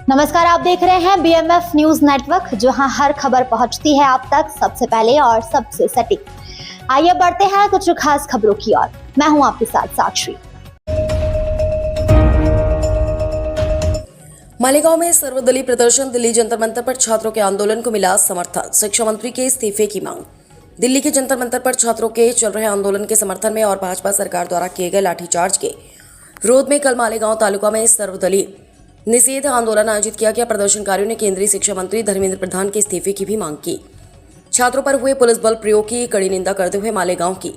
नमस्कार, आप देख रहे हैं BMF न्यूज नेटवर्क, जहां हर खबर पहुंचती है आप तक सबसे पहले और सबसे सटीक। आइए बढ़ते हैं कुछ खास खबरों की ओर। मैं हूं आपके साथ साक्षी। मालेगांव में सर्वदलीय प्रदर्शन, दिल्ली जंतर मंतर पर छात्रों के आंदोलन को मिला समर्थन, शिक्षा मंत्री के इस्तीफे की मांग। दिल्ली के जंतर मंतर पर छात्रों के चल रहे आंदोलन के समर्थन में और भाजपा सरकार द्वारा किए गए लाठीचार्ज के विरोध में कल मालेगांव तालुका में सर्वदलीय निषेध आंदोलन आयोजित किया गया। प्रदर्शनकारियों ने केंद्रीय शिक्षा मंत्री धर्मेंद्र प्रधान के इस्तीफे की भी मांग की। छात्रों पर हुए पुलिस बल प्रयोग की कड़ी निंदा करते हुए मालेगांव की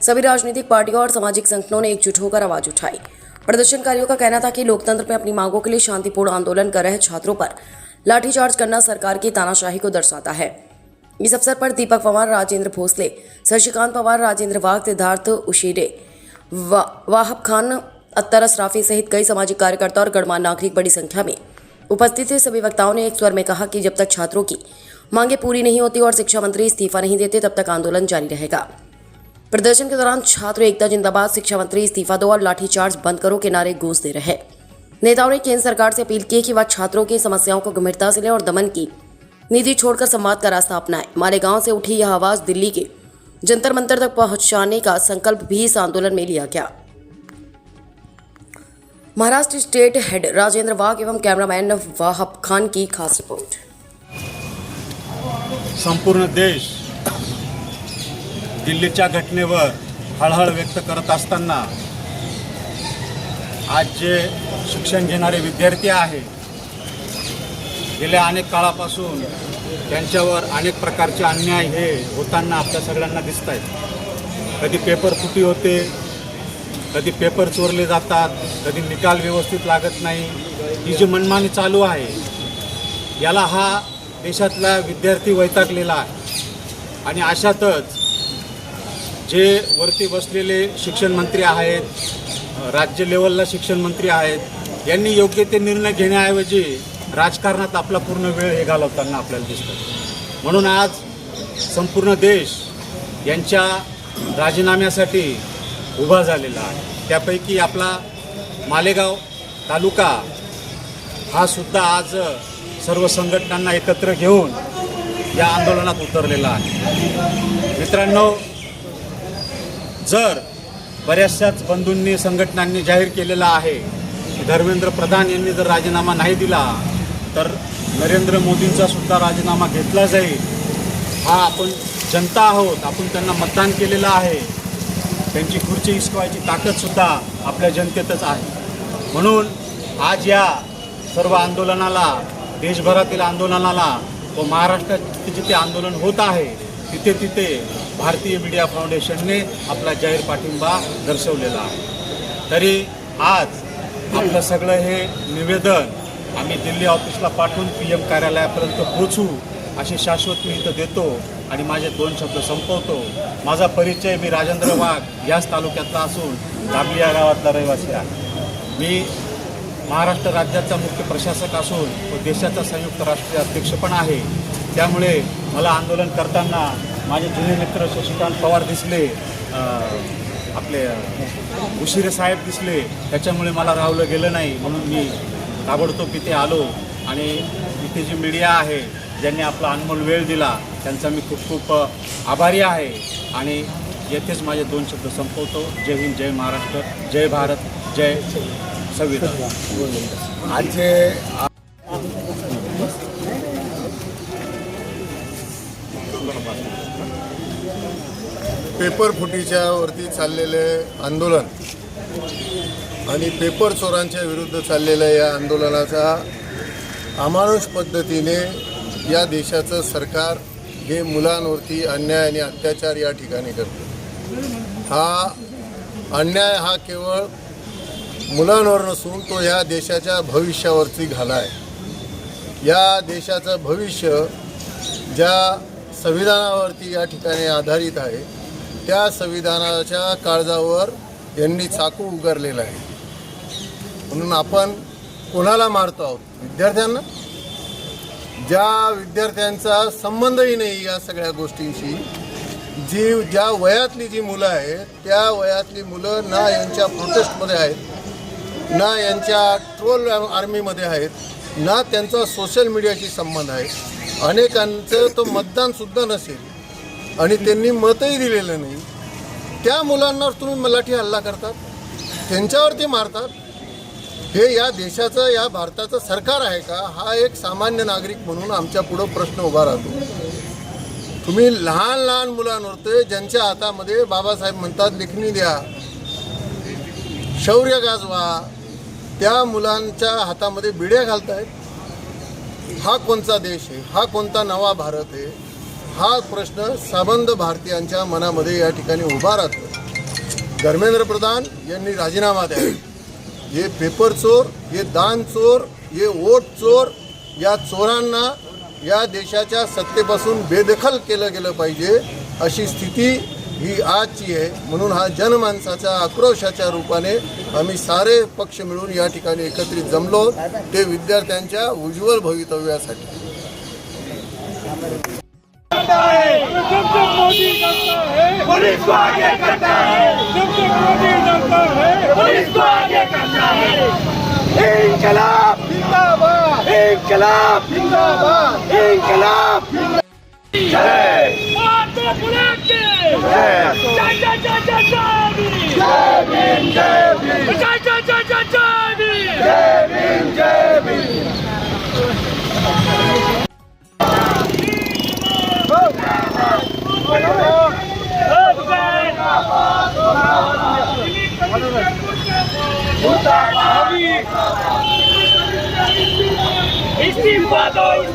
सभी राजनीतिक पार्टियों और सामाजिक संगठनों ने एकजुट होकर आवाज उठाई। प्रदर्शनकारियों का कहना था कि लोकतंत्र में अपनी मांगों के लिए शांतिपूर्ण आंदोलन कर रहे छात्रों पर लाठीचार्ज करना सरकार की तानाशाही को दर्शाता है। इस अवसर पर दीपक पवार, राजेंद्र भोसले, शशिकांत पवार, राजेंद्र वाघ, सिद्धार्थ उशीरे, वाहब खान, अत्तर असराफी सहित कई सामाजिक कार्यकर्ता और गणमान्य नागरिक बड़ी संख्या में उपस्थित थे। सभी वक्ताओं ने एक स्वर में कहा कि जब तक छात्रों की मांगे पूरी नहीं होती और शिक्षा मंत्री इस्तीफा नहीं देते तब तक आंदोलन जारी रहेगा। प्रदर्शन के दौरान छात्र एकता जिंदाबाद, शिक्षा मंत्री इस्तीफा दो और लाठीचार्ज बंद करो के नारे गूंजते रहे। नेताओं ने केंद्र सरकार से अपील की कि वह छात्रों की समस्याओं को गंभीरता से ले और दमन की नीति छोड़कर संवाद का रास्ता अपनाए। मालेगांव से उठी यह आवाज दिल्ली के जंतर मंतर तक पहुंचाने का संकल्प भी इस आंदोलन में लिया गया। महाराष्ट्र स्टेट हेड राजेंद्र वाघ एवं कैमरामैन वाहब खान की खास रिपोर्ट। संपूर्ण देश दिल्लीच्या घटनेवर हळहळ व्यक्त करत असताना आज जे शिक्षण घेणारे विद्यार्थी आहेत गेल्या अनेक काळापासून त्यांच्यावर अनेक प्रकारचे अन्याय हे होताना आपल्या सगळ्यांना दिसत आहेत। कधी पेपर फुटी होते, कधी पेपर चोरले जातात, कधी निकाल व्यवस्थित लागत नाही। ही जी मनमानी चालू आहे याला हा देशातला विद्यार्थी वैतागलेला आहे आणि अशातच जे वरती बसलेले शिक्षण मंत्री आहेत, राज्य लेवलला शिक्षण मंत्री आहेत, यांनी योग्य ते निर्णय घेण्याऐवजी राजकारणात आपला पूर्ण वेळ हे घालवताना आपल्याला दिसतं। म्हणून आज संपूर्ण देश यांच्या राजीनाम्यासाठी उभा झालेला आहे। त्यापैकी आपला मालेगाव तालुका हा सुद्धा आज सर्व संघटनांना एकत्र घेऊन या आंदोलनात उतरलेला आहे। मित्रांनो, जर बऱ्याचशाच बंधूंनी संघटनांनी जाहीर केलेला आहे की धर्मेंद्र प्रधान यांनी जर राजीनामा नाही दिला तर नरेंद्र मोदींचा सुद्धा राजीनामा घेतला जाईल। हा आपण जनता आहोत, आपण त्यांना मतदान केलेलं आहे, त्यांची खुर्ची हिसकवायची ताकदसुद्धा आपल्या जनतेतच आहे। म्हणून आज या सर्व आंदोलनाला, देशभरातील आंदोलनाला व महाराष्ट्रात जिथे आंदोलन होत आहे तिथे तिथे भारतीय मीडिया फाउंडेशनने आपला जाहीर पाठिंबा दर्शवलेला आहे। तरी आज आपलं सगळं हे निवेदन आम्ही दिल्ली ऑफिसला पाठवून PM कार्यालयापर्यंत पोहोचू अशी शाश्वत मी इथं देतो आणि माझे 2 शब्द संपवतो। माझा परिचय, मी राजेंद्र वाघ याच तालुक्यातला असून दाबली या गावातला रहिवासी आहे। मी महाराष्ट्र राज्याचा मुख्य प्रशासक असून व देशाचा संयुक्त राष्ट्रीय अध्यक्ष पण आहे। त्यामुळे मला आंदोलन करताना माझे जुने मित्र शशिकांत पवार दिसले, आपले उशिरे साहेब दिसले, त्याच्यामुळे मला राहवलं गेलं नाही। म्हणून मी ताबडतोब इथे आलो आणि इथे जी मीडिया आहे ज्यांनी आपला अनमोल वेळ दिला त्यांचा मी खूप खूप आभारी आहे आणि येथेच माझे 2 शब्द संपवतो। जय हिंद, जय महाराष्ट्र, जय भारत, जय संविधान। आज पेपर फुटीच्या वरती चाललेले आंदोलन आणि पेपर चोरांच्या विरुद्ध चाललेल्या या आंदोलनाचा अमानुष पद्धतीने या देशाचं सरकार हे मुलांवरती अन्याय आणि अत्याचार या ठिकाणी करते। हा अन्याय हा केवळ मुलांवर नसून तो या देशाच्या भविष्यावरती घाला आहे। या देशाचं भविष्य ज्या संविधानावरती या ठिकाणी आधारित आहे त्या संविधानाच्या काळजावर यांनी चाकू उगारलेला आहे। म्हणून आपण कोणाला मारतो आहोत? विद्यार्थ्यांना, ज्या विद्यार्थ्यांचा संबंधही नाही या सगळ्या गोष्टींशी। ज्या वयातली जी मुलं आहेत त्या वयातली मुलं ना यांच्या प्रोटेस्टमध्ये आहेत ना यांच्या ट्रोल आर्मीमध्ये आहेत, ना त्यांचा सोशल मीडियाशी संबंध आहे. अनेकांचं तो मतदानसुद्धा नसेल आणि त्यांनी मतही दिलेलं नाही. त्या मुलांना तुम्ही लाठी हल्ला करतात, त्यांच्यावरती मारतात. हे या देशाचं, या भारताचं सरकार आहे का? हा एक सामान्य नागरिक म्हणून आमच्या पुढं प्रश्न उभा राहतो. तुम्ही लहान लहान मुलांवरती ज्यांच्या हातामध्ये बाबासाहेब म्हणतात लेखणी द्या, शौर्य गाजवा, त्या मुलांच्या हातामध्ये बिड्या घालतायत. हा कोणता देश आहे? हा कोणता नवा भारत आहे? हा प्रश्न सबंध भारतीयांच्या मनामध्ये या ठिकाणी उभा राहतो. धर्मेंद्र प्रधान यांनी राजीनामा द्यावा. हे पेपर चोर, हे दान चोर, हे वोट चोर, या चोरांना या देशाच्या सत्तेपासून बेदखल केलं गेलं पाहिजे, अशी स्थिती ही आजची आहे. म्हणून हा जनमानसाच्या आक्रोशाच्या रूपाने आम्ही सारे पक्ष मिळून या ठिकाणी एकत्रित जमलो, ते विद्यार्थ्यांच्या उज्ज्वल भवितव्यासाठी. जब मोदी करता है पुलिस को आगे करता है, जब मोदी करता है पुलिस को आगे करता है. इंकलाब जिंदाबाद, इंकलाब जिंदाबाद, इंकलाब जय भारत पुलिस की जय जय जय जय जय जय भीम, जय भीम, जय जय जय जय जय भीम, जय भीम, जय भीम. इस्तीफा दो.